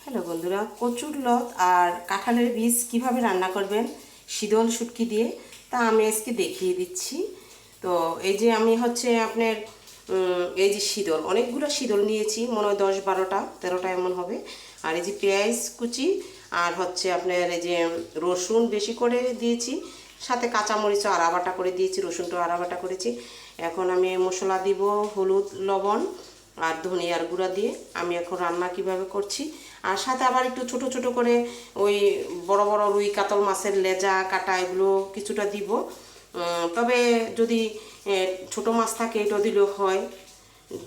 Hello বন্ধুরা, কচুর লত আর কাঁঠালের বীজ কিভাবে রান্না করবেন শীতল শুটকি দিয়ে তা আমি আজকে দেখিয়ে দিচ্ছি। তো এই যে আমি হচ্ছে আপনার এই যে শীতল অনেকগুলো শীতল নিয়েছি, মনে হয় 10-12টা 13টা এমন হবে। আর এই যে পেঁয়াজ কুচি আর হচ্ছে আপনার এই যে রসুন বেশি করে দিয়েছি, সাথে কাঁচামরিচও আড়া বাটা করে দিয়েছি, রসুনটাও আড়া বাটা করেছি। এখন আমি মশলা দিব হলুদ লবণ আর ধনিয়ার গুঁড়া দিয়ে আমি এখন রান্না কিভাবে করছি। আর সাথে আবার একটু ছোট ছোট করে ওই বড় বড় রুই কাতল মাছের লেজা কাটা এগুলো কিছুটা দিব। তবে যদি ছোট মাছ থাকে এটাও দিলেও হয়,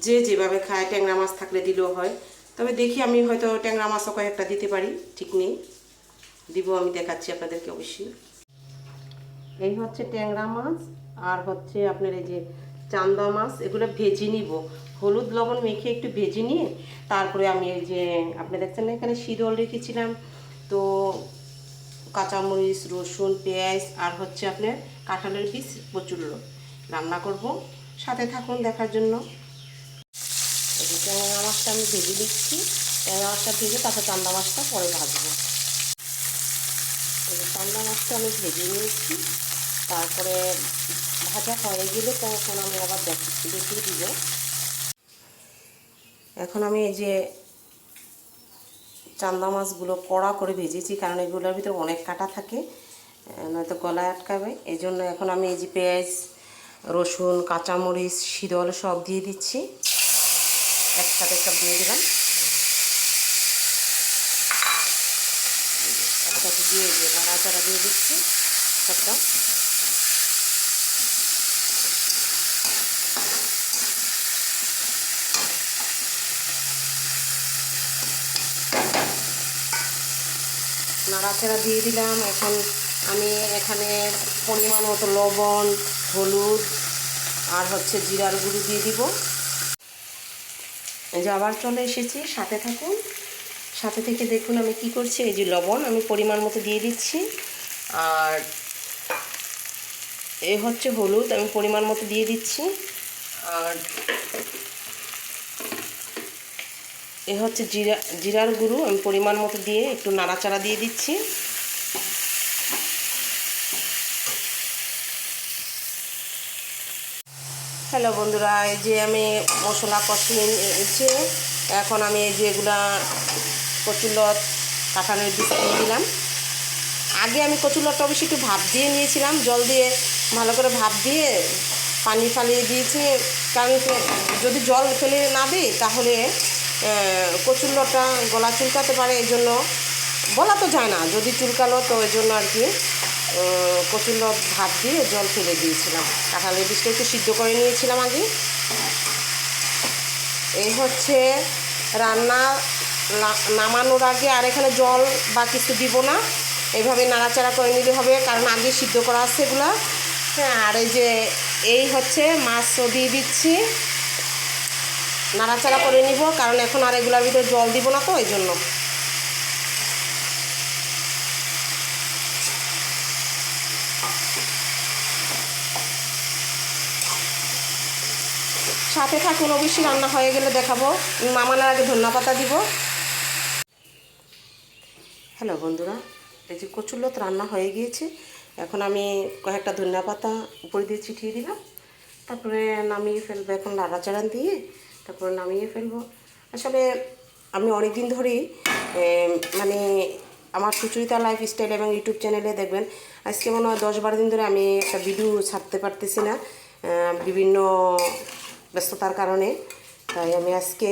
যে যেভাবে খায়। ট্যাংরা মাছ থাকলে দিলেও হয়, তবে দেখি আমি হয়তো ট্যাংরা মাছও কয়েকটা দিতে পারি, ঠিক নেই, দিব, আমি দেখাচ্ছি আপনাদেরকে অবশ্যই। এই হচ্ছে ট্যাংরা মাছ আর হচ্ছে আপনার এই যে চান্দা মাছ, এগুলো ভেজে নিব, হলুদ লবণ মেখে একটু ভেজে নিয়ে তারপরে আমি এই যে আপনি দেখছেন না এখানে শীতল রেখেছিলাম, তো কাঁচামরিচ রসুন পেঁয়াজ আর হচ্ছে আপনার কাঁঠালের বীজ প্রচুর রান্না করব, সাথে থাকুন দেখার জন্য। এই যে ট্যাংরা মাছটা আমি ভেজে দিচ্ছি, ট্যাংরা মাছটা ভেজে তারপর চান্দা মাছটা পরে ভাজবো। এই যে চান্দা মাছটা আমি ভেজে নিয়েছি, তারপরে ভাজা হয়ে গেলে তখন আমি আবার দেখিয়ে দিব। এখন আমি এই যে চান্দা মাছগুলো কড়া করে ভেজেছি, কারণ এগুলোর ভিতরে অনেক কাটা থাকে, নয়তো গলায় আটকাবে। এই জন্য এখন আমি এই যে পেঁয়াজ রসুন কাঁচামরিচ শীতল সব দিয়ে দিচ্ছি, একসাথে সব দিয়ে দিলাম, একসাথে দিয়ে নাড়াচাড়া দিয়ে দিচ্ছি সবটা। নাড়াচাড়া দিয়ে দিলাম। এখন আমি এখানে পরিমাণ মতো লবণ হলুদ আর হচ্ছে জিরার গুঁড়ো দিয়ে দিব। এই যে আবার চলে এসেছি, সাথে থাকুন, সাথে থেকে দেখুন আমি কি করছি। এই যে লবণ আমি পরিমাণ মতো দিয়ে দিচ্ছি, আর এই হচ্ছে হলুদ আমি পরিমাণ মতো দিয়ে দিচ্ছি, আর এ হচ্ছে জিরার গুঁড়ো আমি পরিমাণ মতো দিয়ে একটু নাড়াচাড়া দিয়ে দিচ্ছি। হ্যালো বন্ধুরা, এই যে আমি মশলা কষিয়ে নিয়েছি, এখন আমি এই যে এগুলা কচুরলত কাঁঠালের বীজ দিয়ে দিলাম। আগে আমি কচুরলতটা অবশ্যই একটু ভাপ দিয়ে নিয়েছিলাম, জল দিয়ে ভালো করে ভাপ দিয়ে পানি ফালিয়ে দিয়েছি, কারণ যদি জল ফেলে না দিই তাহলে কচুরলতটা গলা চুলকাতে পারে, এই জন্য বলা তো যায় না, যদি চুলকালো তো এই জন্য আর কি কচুরলত ভাপ দিয়ে জল ফেলে দিয়েছিলাম। কাঁঠালের বীজটা একটু সিদ্ধ করে নিয়েছিলাম আগে। এই হচ্ছে রান্না নামানোর আগে আর এখানে জল বা কিছু দিব না, এভাবে নাড়াচাড়া করে নিলে হবে, কারণ আগে সিদ্ধ করা আছে এগুলো। হ্যাঁ, আর এই হচ্ছে মাছও দিয়ে দিচ্ছি, নাড়াচাড়া করে নিব, কারণ এখন আর এগুলোর ভিতরে জল দিব না, তো এই জন্য। সাথে থাকুন, অবশ্যই রান্না হয়ে গেলে দেখাবো, নামানোর আগে ধনিয়া পাতা দিব। হ্যালো বন্ধুরা, এই যে কচুরলত রান্না হয়ে গিয়েছে, এখন আমি কয়েকটা ধনিয়া পাতা উপরে দিয়ে ছিটিয়ে দিলাম, তারপরে নামিয়ে ফেলবো। এখন নাড়াচাড়া দিয়ে তারপরে নামিয়ে ফেলবো। আসলে আমি অনেক দিন ধরেই মানে আমার সুচরিতা লাইফস্টাইল এবং ইউটিউব চ্যানেলে দেখবেন আজকে মনে হয় 10-12 দিন ধরে আমি একটা ভিডিও ছাড়তে পারতেছি না, বিভিন্ন ব্যস্ততার কারণে। তাই আমি আজকে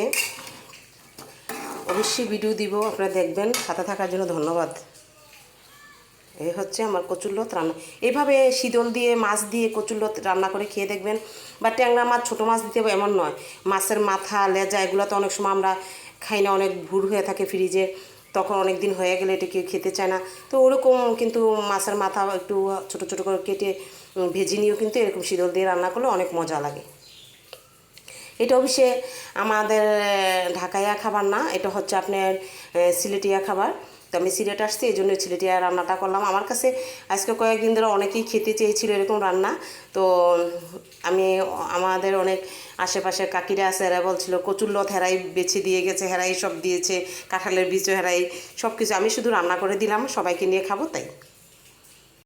অবশ্যই ভিডিও দিব, আপনারা দেখবেন, সাথে থাকার জন্য ধন্যবাদ। এই হচ্ছে আমার কচুরলত রান্না, এইভাবে শীতল দিয়ে মাছ দিয়ে কচুরলত রান্না করে খেয়ে দেখবেন। বা ট্যাংরা মাছ ছোটো মাছ দিতে হবে এমন নয়, মাছের মাথা লেজা এগুলো তো অনেক সময় আমরা খাই না, অনেক ভুর হয়ে থাকে ফ্রিজে, তখন অনেক দিন হয়ে গেলে এটা কেউ খেতে চায় না, তো ওরকম কিন্তু মাছের মাথা একটু ছোটো ছোটো করে কেটে ভেজে নিয়েও কিন্তু এরকম শীতল দিয়ে রান্না করলে অনেক মজা লাগে। এটা অবশ্যই আমাদের ঢাকাইয়া খাবার না, এটা হচ্ছে আপনার সিলেটিয়া খাবার। তো আমি সিলেট আসছি, এই জন্য সিলেটিয়া রান্নাটা করলাম। আমার কাছে আজকে কয়েকদিন ধরে অনেকেই খেতে চেয়েছিল এরকম রান্না। তো আমি আমাদের অনেক আশেপাশের কাকিরা আছে, এরা বলছিল কচুর লত হেরাই বেছে দিয়ে গেছে, হেরাই সব দিয়েছে, কাঁঠালের বীজও হেরাই, সব কিছু আমি শুধু রান্না করে দিলাম, সবাইকে নিয়ে খাবো তাই।